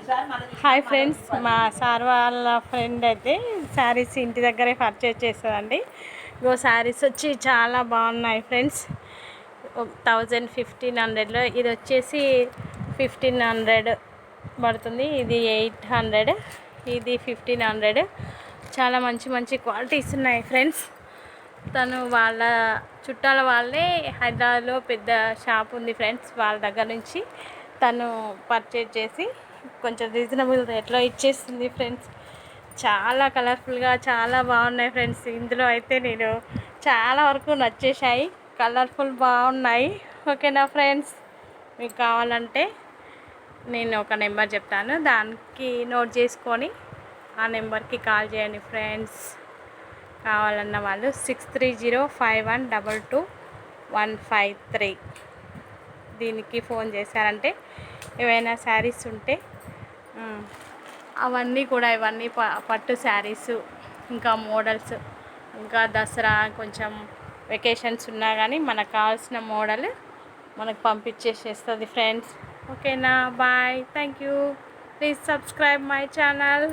Hi friends, మా sir వాళ్ళ friend అయితే శారీస్ ఇంటి దగ్గరే పర్చేజ్ చేస్తుందండి. ఇంకో శారీస్ వచ్చి చాలా బాగున్నాయి ఫ్రెండ్స్. 1500లో ఇది వచ్చేసి 1500 పడుతుంది. ఇది 800, ఇది 1500. చాలా మంచి మంచి క్వాలిటీస్ ఉన్నాయి ఫ్రెండ్స్. తను వాళ్ళ చుట్టాల వాళ్ళే హైదరాబాద్లో పెద్ద షాప్ ఉంది ఫ్రెండ్స్. వాళ్ళ దగ్గర నుంచి తను పర్చేజ్ చేసి కొంచెం రీజనబుల్ రేట్లో ఇచ్చేస్తుంది ఫ్రెండ్స్. చాలా కలర్ఫుల్గా చాలా బాగున్నాయి ఫ్రెండ్స్. ఇందులో అయితే నేను చాలా వరకు నచ్చేసాయి, కలర్ఫుల్ బాగున్నాయి. ఓకేనా ఫ్రెండ్స్, మీకు కావాలంటే నేను ఒక నెంబర్ చెప్తాను, దానికి నోట్ చేసుకొని ఆ నెంబర్కి కాల్ చేయండి ఫ్రెండ్స్. కావాలన్న వాళ్ళు 6305122153 దీనికి ఫోన్ చేశారంటే ఏవైనా శారీస్ ఉంటే అవన్నీ కూడా, ఇవన్నీ పట్టు శారీస్, ఇంకా మోడల్స్, ఇంకా దసరా కొంచెం వెకేషన్స్ ఉన్నా కానీ మనకు కావాల్సిన మోడల్ మనకు పంపించేసేస్తుంది ఫ్రెండ్స్. ఓకేనా, bye, thank you. Please subscribe my channel.